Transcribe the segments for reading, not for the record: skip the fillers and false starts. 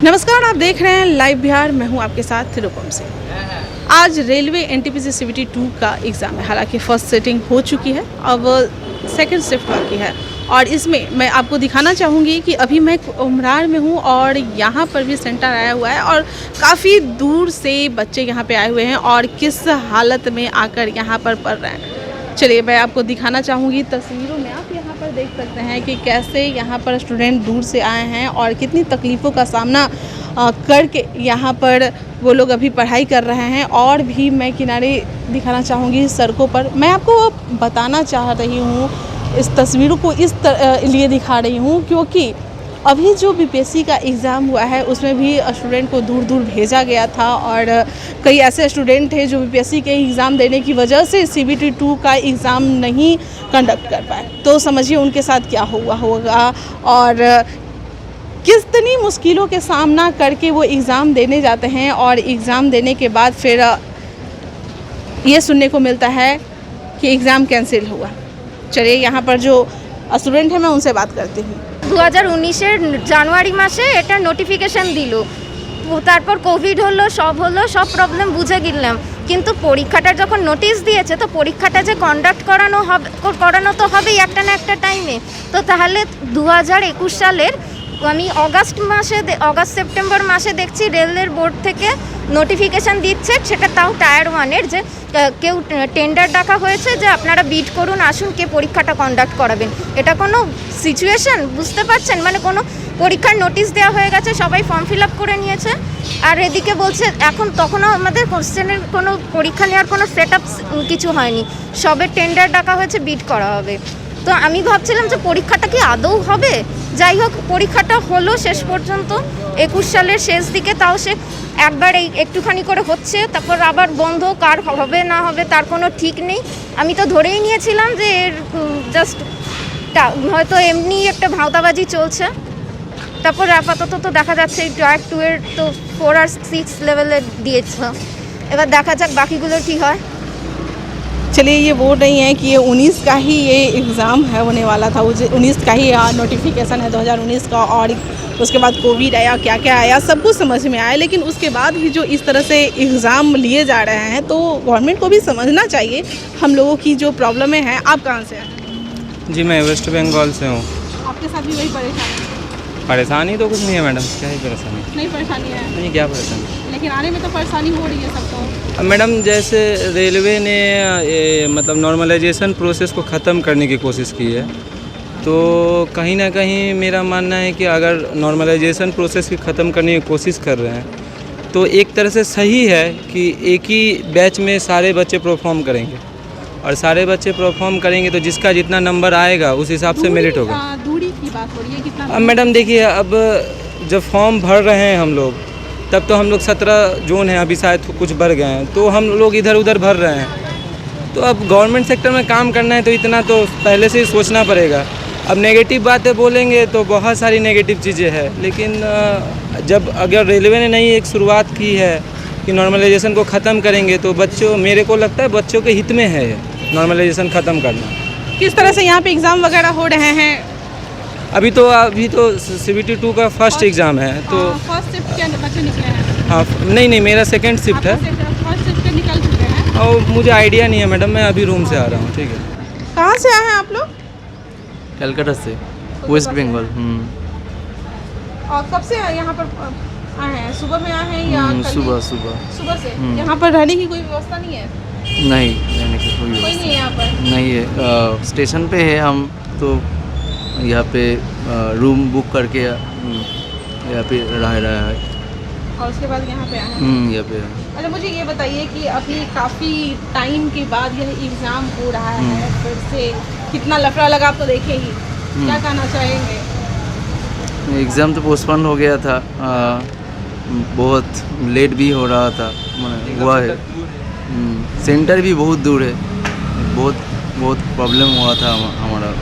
नमस्कार, आप देख रहे हैं लाइव बिहार। मैं हूं आपके साथ तिरुपम से। आज रेलवे एनटीपीसी सीबीटी 2 का एग्ज़ाम है। हालांकि फर्स्ट सिटिंग हो चुकी है, अब सेकंड शिफ्ट बाकी है और इसमें मैं आपको दिखाना चाहूँगी कि अभी मैं उमरार में हूँ और यहाँ पर भी सेंटर आया हुआ है और काफ़ी दूर से बच्चे यहाँ पे आए हुए हैं और किस हालत में आकर यहाँ पर पढ़ रहे हैं। चलिए मैं आपको दिखाना चाहूँगी तस्वीरों में। आप यहाँ पर देख सकते हैं कि कैसे यहाँ पर स्टूडेंट दूर से आए हैं और कितनी तकलीफ़ों का सामना करके यहाँ पर वो लोग अभी पढ़ाई कर रहे हैं। और भी मैं किनारे दिखाना चाहूँगी सड़कों पर। मैं आपको बताना चाह रही हूँ, इस तस्वीरों को इस लिए दिखा रही हूँ क्योंकि अभी जो बीपीएससी का एग्ज़ाम हुआ है उसमें भी स्टूडेंट को दूर दूर भेजा गया था और कई ऐसे स्टूडेंट थे जो बीपीएससी के एग्ज़ाम देने की वजह से सीबीटी 2 का एग्ज़ाम नहीं कंडक्ट कर पाए। तो समझिए उनके साथ क्या हुआ होगा और कितनी मुश्किलों के सामना करके वो एग्ज़ाम देने जाते हैं और एग्ज़ाम देने के बाद फिर ये सुनने को मिलता है कि एग्ज़ाम कैंसिल हुआ। चलिए यहाँ पर जो स्टूडेंट है मैं उनसे बात करती हूँ। 2019 জানুয়ারি মাসে এটা নোটিফিকেশন দিল, তারপর কোভিড হলো, সব প্রবলেম বুঝে গেলাম। কিন্তু পরীক্ষাটা যখন নোটিশ দিয়েছে তো পরীক্ষাটা যে কন্ডাক্ট করানো তো হবেই একটা না একটা টাইমে। তো তাহলে 2021 সালের আমি অগাস্ট সেপ্টেম্বর মাসে দেখছি রেলের বোর্ড থেকে নোটিফিকেশান দিচ্ছে, সেটা তাও টায়ার 1-এর, যে কেউ টেন্ডার ডাকা হয়েছে যে আপনারা বিড করুন, আসুন কে পরীক্ষাটা কন্ডাক্ট করাবেন। এটা কোনো সিচুয়েশন বুঝতে পারছেন? মানে কোনো পরীক্ষার নোটিশ দেওয়া হয়ে গেছে, সবাই ফর্ম ফিল আপ করে নিয়েছে আর এদিকে বলছে তখনও আমাদের কোশ্চেনের কোনো পরীক্ষা নেওয়ার কোনো সেট আপ কিছু হয়নি, সবে টেন্ডার ডাকা হয়েছে, বিড করা হবে। তো আমি ভাবছিলাম যে পরীক্ষাটা কি আদৌ হবে। যাই হোক, পরীক্ষাটা হলো শেষ পর্যন্ত 21 সালের শেষ দিকে। তাও সে একবার একটুখানি করে হচ্ছে, তারপর আবার বন্ধ, কার হবে না হবে তার কোনো ঠিক নেই। আমি তো ধরেই নিয়েছিলাম যে এর জাস্ট হয়তো এমনি একটা ভাঁওতাবাজি চলছে। তারপর আপাতত তো দেখা যাচ্ছে টায়ার 2-এর তো 4 আর 6 লেভেলে দিয়েছে, এবার দেখা যাক বাকিগুলোর কী হয়। चलिए ये वो नहीं है कि ये 19 का ही ये एग्ज़ाम है होने वाला था, 19 का ही नोटिफिकेशन है 2019 का और उसके बाद कोविड आया, क्या क्या आया सब कुछ समझ में आया। लेकिन उसके बाद भी जो इस तरह से एग्ज़ाम लिए जा रहे हैं तो गवर्नमेंट को भी समझना चाहिए हम लोगों की जो प्रॉब्लमें हैं। आप कहाँ से हैं? जी मैं वेस्ट बंगाल से हूँ। आपके साथ भी वही परेशानी? परेशानी तो कुछ नहीं है मैडम, क्या ही परेशानी? नहीं परेशानी है? नहीं, क्या परेशानी? लेकिन आने में तो परेशानी हो रही है सबको। मैडम जैसे रेलवे ने मतलब नॉर्मलाइजेशन प्रोसेस को ख़त्म करने की कोशिश की है, तो कहीं ना कहीं मेरा मानना है कि अगर नॉर्मलाइजेशन प्रोसेस की ख़त्म करने की कोशिश कर रहे हैं तो एक तरह से सही है कि एक ही बैच में सारे बच्चे परफॉर्म करेंगे और सारे बच्चे परफॉर्म करेंगे तो जिसका जितना नंबर आएगा उस हिसाब से मेरिट होगा। दूरी की बात हो रही है कितना? अब मैडम देखिए, अब जब फॉर्म भर रहे हैं हम लोग तब तो हम लोग 17 जोन हैं, अभी शायद कुछ बढ़ गए हैं, तो हम लोग इधर उधर भर रहे हैं। तो अब गवर्नमेंट सेक्टर में काम करना है तो इतना तो पहले से ही सोचना पड़ेगा। अब नेगेटिव बातें बोलेंगे तो बहुत सारी नेगेटिव चीज़ें हैं, लेकिन जब अगर रेलवे ने नई एक शुरुआत की है कि नॉर्मलाइजेशन को ख़त्म करेंगे तो मेरे को लगता है बच्चों के हित में है नॉर्मलाइजेशन ख़त्म करना। किस तरह से यहाँ पे एग्ज़ाम वगैरह हो रहे हैं? अभी तो सीबीटी 2 का फर्स्ट एग्ज़ाम है तो फर्स्ट शिफ्ट के बच्चे निकले हैं? हाँ, नहीं मेरा सेकंड शिफ्ट है। फर्स्ट शिफ्ट के निकल चुके हैं और मुझे आइडिया नहीं है मैडम, मैं अभी रूम से आ रहा हूँ। ठीक है। कहाँ से आए हैं आप लोग? कलकत्ता से, वेस्ट बंगाल। और कब से यहाँ पर आए हैं? सुबह में आए हैं या सुबह सुबह से? यहाँ पर रहने की कोई व्यवस्था नहीं है? नहीं, रहने की कोई कोई नहीं है यहाँ पर? नहीं है। स्टेशन पे है हम तो यहाँ पे रूम बुक करके यहाँ पे रह रहा है और उसके बाद यहाँ पे आए हैं? यहाँ पे। अच्छा मुझे ये बताइए कि अभी काफ़ी टाइम के बाद यह एग्ज़ाम हो रहा है, फिर से कितना लफड़ा लगा आप तो देखे ही, क्या कहना चाहेंगे? एग्ज़ाम तो पोस्टपोन हो गया था, बहुत लेट भी हो रहा था, हुआ है। सेंटर भी बहुत दूर है, बहुत प्रॉब्लम हुआ था हमारा।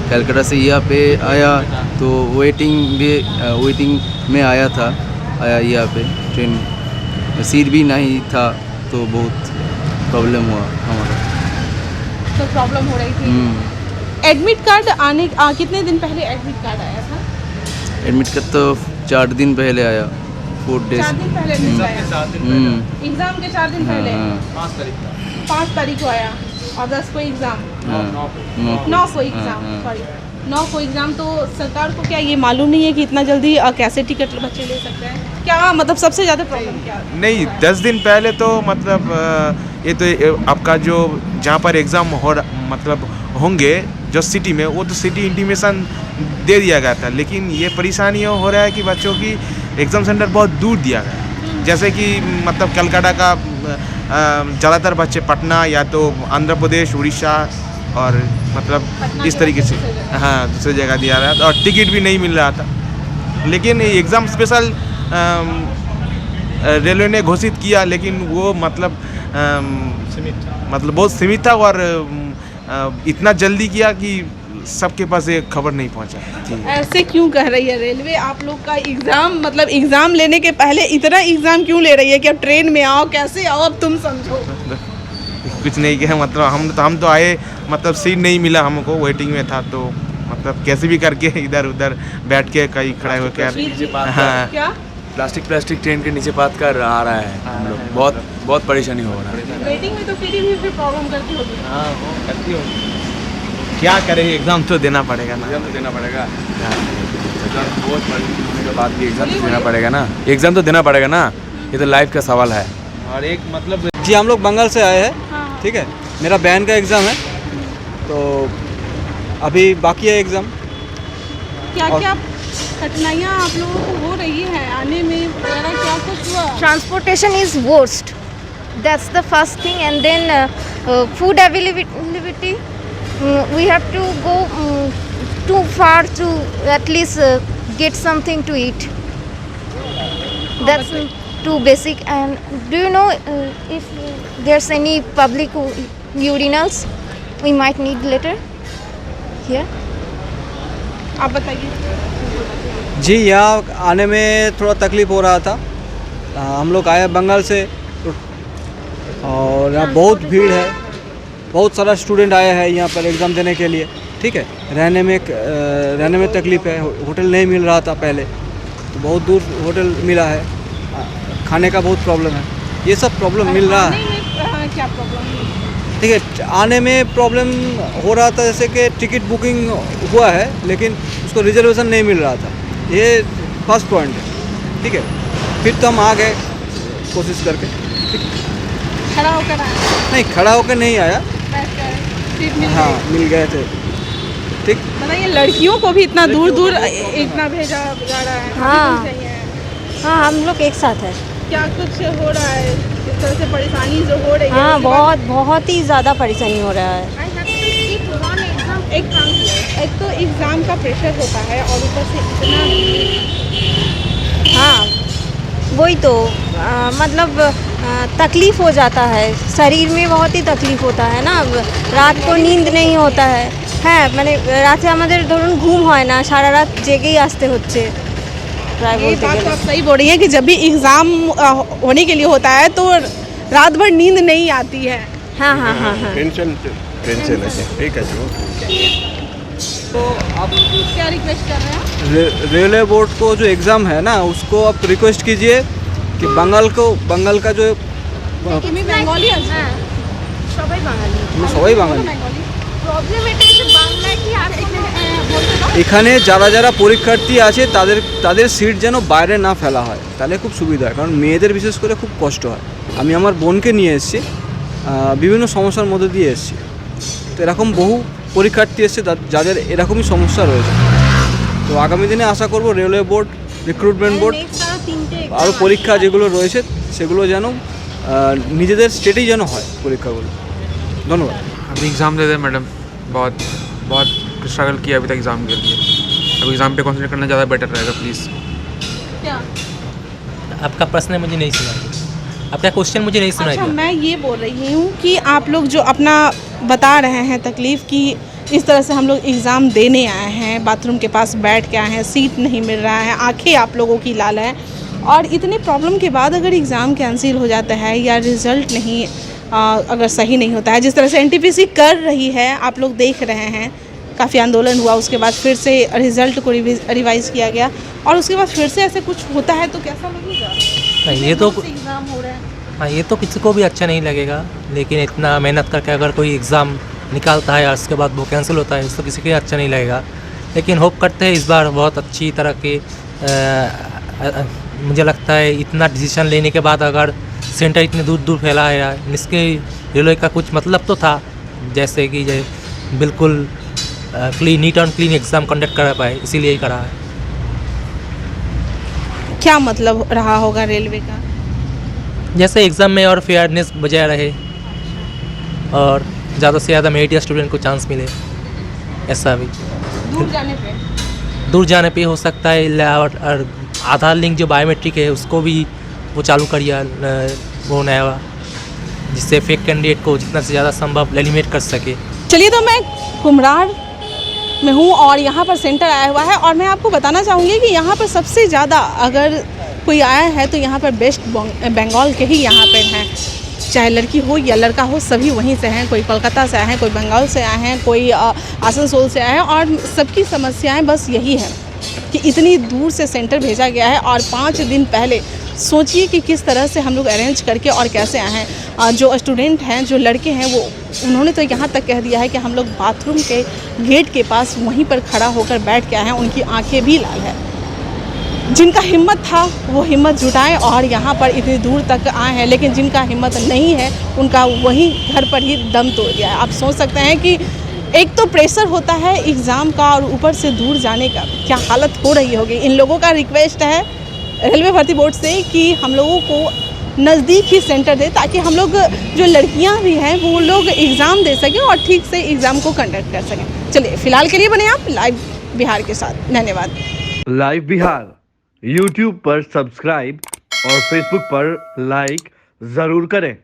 कलकत्ता से यहाँ पे आया तो वेटिंग में आया यहाँ पे ट्रेन, सीट भी नहीं था तो बहुत प्रॉब्लम हुआ हमारा। तो प्रॉब्लम हो रही थी। एडमिट कार्ड कितने दिन पहले एडमिट कार्ड आया था? एडमिट कार्ड तो 4 दिन पहले आया, 4 डेज। 4 दिन पहले एडमिशन आया, हम्म, एग्जाम के 4 दिन पहले, हाँ, 5 तारीख को आया और 10 को एग्जाम, हाँ, 9 को एग्जाम, सॉरी 9 को एग्जाम। तो सरकार को क्या ये मालूम नहीं है कि इतना जल्दी कैसे टिकट बच्चे ले सकते हैं? क्या मतलब सबसे ज़्यादा प्रॉब्लम क्या है? नहीं, 10 दिन पहले तो मतलब ये तो आपका जो जहाँ पर एग्ज़ाम मतलब होंगे जो सिटी में, वो तो सिटी इंटीमेशन दे दिया गया था, लेकिन ये परेशानी हो रहा है कि बच्चों की एग्ज़ाम सेंटर बहुत दूर दिया गया है। जैसे कि मतलब कलकत्ता का ज़्यादातर बच्चे पटना या तो आंध्र प्रदेश, उड़ीसा और मतलब इस तरीके से हाँ दूसरी जगह दिया रहा था, और टिकट भी नहीं मिल रहा था। लेकिन एग्ज़ाम स्पेशल रेलवे ने घोषित किया, लेकिन वो मतलब बहुत सीमित था और इतना जल्दी किया कि सबके पास ये खबर नहीं पहुंचा। ऐसे क्यों कह रही है रेलवे? आप लोग का एग्जाम मतलब एग्जाम लेने के पहले इतना एग्जाम क्यों ले रही है कि अब ट्रेन में आओ, कैसे आओ, अब तुम समझो। कुछ नहीं किया, मतलब हम तो आए, मतलब सीट नहीं मिला हमको, वेटिंग में था, तो मतलब कैसे भी करके इधर उधर बैठ के कहीं खड़ा होकर हाँ क्या प्लास्टिक ट्रेन के नीचे पात कर आ रहा है हम लोग, बहुत परेशानी हो रहा है। वेटिंग में तो फिर प्रॉब्लम करती होगी। हाँ वो करती होगी, क्या करें, एग्ज़ाम तो देना पड़ेगा ना। एग्जाम तो देना पड़ेगा, बहुत बड़ी बात की, एग्जाम तो देना पड़ेगा ना, एग्जाम तो देना पड़ेगा ना, ये तो लाइफ का सवाल है। और एक मतलब जी हम लोग बंगाल से आए हैं, ठीक है। मेरा बहन का एग्ज़ाम है, तो अभी बाकी है एग्ज़ाम। क्या क्या कठिनाइयाँ आप लोगों को हो रही है आने में वगैरह, क्या कुछ हुआ? Transportation is worst. That's the first thing, and then food availability. We have to go too far to at least get something to eat. That's too basic. And do you know if there's any public urinals? We might need later here. आप बताइए। जी यहाँ आने में थोड़ा तकलीफ़ हो रहा था। हम लोग आए बंगाल से, और यहाँ बहुत भीड़ है, बहुत सारा स्टूडेंट आए हैं यहाँ पर एग्ज़ाम देने के लिए, ठीक है। रहने में तकलीफ़ है, होटल नहीं मिल रहा था पहले, तो बहुत दूर होटल मिला है। खाने का बहुत प्रॉब्लम है, ये सब प्रॉब्लम मिल रहा है। क्या प्रॉब्लम है? ठीक है, आने में प्रॉब्लम हो रहा था, जैसे कि टिकट बुकिंग हुआ है लेकिन उसको रिजर्वेशन नहीं मिल रहा था, ये फर्स्ट पॉइंट है, ठीक है। फिर तो हम आ गए कोशिश करके, ठीक है। खड़ा होकर आया? नहीं, खड़ा होकर नहीं आया, सीट मिल हाँ गई? मिल गए थे, ठीक। मतलब ये लड़कियों को भी इतना दूर दूर इतना भेजा जा रहा है? हाँ। नहीं है। हाँ, हम लोग एक साथ है। क्या कुछ हो रहा है इस तरह से परेशानी जो हो रही है? हाँ, उसके बाद बहुत ही ज़्यादा परेशानी हो रहा है। एक तो एग्ज़ाम का प्रेशर होता है और ऊपर से इतना। हाँ, वही तो मतलब तकलीफ़ हो जाता है, शरीर में बहुत ही तकलीफ़ होता है ना। रात को नींद नहीं होता है। হ্যাঁ মানে রাতে আমাদের ধরুন ঘুম হয় না, সারা রাত জেগেই আসতে হচ্ছে প্রায় ये বলতে बात तो গেলে। आप सही बोल रही है कि जब भी एग्ज़ाम होने के लिए होता है तो रात भर नींद नहीं आती है। हाँ हाँ हाँ हाँ। टेंशन है, ठीक है जो तो आप क्या रिक्वेस्ट कर रहे हैं? रेलवे बोर्ड को जो एग्ज़ाम है ना, उसको आप रिक्वेस्ट कीजिए कि बंगाल का जो তুমি বেঙ্গলি আছো? হ্যাঁ, সবাই বাঙালি। সবাই বাঙালি। প্রবলেম এটা যে বাংলায় কি আর বলতে দাও। এখানে যারা পরীক্ষার্থী আছে তাদের সিট যেন বাইরে না ফেলা হয়, তাহলে খুব সুবিধা হয়। কারণ মেয়েদের বিশেষ করে খুব কষ্ট হয়। আমি আমার বোনকে নিয়ে এসেছি, বিভিন্ন সমস্যার মধ্যে দিয়ে এসেছি, তো এরকম বহু পরীক্ষার্থী এসছে যাদের এরকমই সমস্যা রয়েছে। তো আগামী দিনে আশা করব রেলওয়ে বোর্ড, রিক্রুটমেন্ট বোর্ড, আরও পরীক্ষা যেগুলো রয়েছে সেগুলো যেন নিজেদের স্টেটেই যেন হয় পরীক্ষাগুলো। ধন্যবাদ। अभी एग्ज़ाम दे दें मैडम, बहुत स्ट्रगल किया अभी तक एग्ज़ाम के लिए। अब एग्ज़ाम पे कॉन्सेंट्रेट करना ज़्यादा बेटर रहेगा प्लीज़। क्या? आपका प्रश्न मुझे नहीं सुना, आपका क्वेश्चन मुझे नहीं सुनाई अच्छा, दिया। मैं ये बोल रही हूँ कि आप लोग जो अपना बता रहे हैं तकलीफ़ की, इस तरह से हम लोग एग्ज़ाम देने आए हैं, बाथरूम के पास बैठ के आए हैं, सीट नहीं मिल रहा है, आंखें आप लोगों की लाल है, और इतने प्रॉब्लम के बाद अगर एग्ज़ाम कैंसिल हो जाता है या रिज़ल्ट नहीं अगर सही नहीं होता है, जिस तरह से एनटीपीसी कर रही है, आप लोग देख रहे हैं, काफ़ी आंदोलन हुआ, उसके बाद फिर से रिज़ल्ट को रिवाइज़ किया गया और उसके बाद फिर से ऐसे कुछ होता है तो कैसा लगेगा? नहीं, ये तो एग्ज़ाम हो रहा है। हाँ, ये तो किसी को भी अच्छा नहीं लगेगा, लेकिन इतना मेहनत करके अगर कोई एग्ज़ाम निकालता है और उसके बाद वो कैंसिल होता है तो किसी को अच्छा नहीं लगेगा। लेकिन होप करते हैं इस बार बहुत अच्छी तरह के मुझे लगता है इतना डिसीजन लेने के बाद अगर सेंटर इतने दूर दूर फैला है, इसके रेलवे का कुछ मतलब तो था, जैसे कि बिल्कुल clean neat and clean exam conduct करा पाए, इसीलिए ही करा है। क्या मतलब रहा होगा रेलवे का? जैसे एग्ज़ाम में और फेयरनेस बजाय रहे और ज़्यादा से ज़्यादा मेरिटियस स्टूडेंट को चांस मिले, ऐसा भी। दूर जाने पे हो सकता है और आधार लिंक जो बायोमेट्रिक है उसको भी वो चालू करिए, वो नया, जिससे फेक कैंडिडेट को जितना से ज़्यादा संभव एलिमिनेट कर सके। चलिए, तो मैं कुम्हरार में हूँ और यहाँ पर सेंटर आया हुआ है और मैं आपको बताना चाहूँगी कि यहाँ पर सबसे ज़्यादा अगर कोई आया है तो यहाँ पर वेस्ट बंगाल के ही यहाँ पर हैं, चाहे लड़की हो या लड़का हो, सभी वहीं से हैं। कोई कोलकाता से आए हैं, कोई बंगाल से आए हैं, कोई आसनसोल से आए हैं और सबकी समस्याएं बस यही है कि इतनी दूर से सेंटर भेजा गया है और 5 दिन पहले सोचिए कि किस तरह से हम लोग अरेंज करके और कैसे आए हैं। जो स्टूडेंट हैं, जो लड़के हैं, वो उन्होंने तो यहाँ तक कह दिया है कि हम लोग बाथरूम के गेट के पास वहीं पर खड़ा होकर बैठ के आए हैं, उनकी आंखें भी लाल है। जिनका हिम्मत था वो हिम्मत जुटाएं और यहाँ पर इतनी दूर तक आए हैं, लेकिन जिनका हिम्मत नहीं है उनका वहीं घर पर ही दम तोड़ दिया है। आप सोच सकते हैं कि एक तो प्रेशर होता है एग्ज़ाम का और ऊपर से दूर जाने का क्या हालत हो रही होगी। इन लोगों का रिक्वेस्ट है रेलवे भर्ती बोर्ड से कि हम लोगों को नज़दीक ही सेंटर दे, ताकि हम लोग जो लड़कियां भी हैं वो लोग एग्ज़ाम दे सकें और ठीक से एग्ज़ाम को कंडक्ट कर सकें। चलिए, फ़िलहाल के लिए बने आप लाइव बिहार के साथ। धन्यवाद। लाइव बिहार यूट्यूब पर सब्सक्राइब और फेसबुक पर लाइक ज़रूर करें।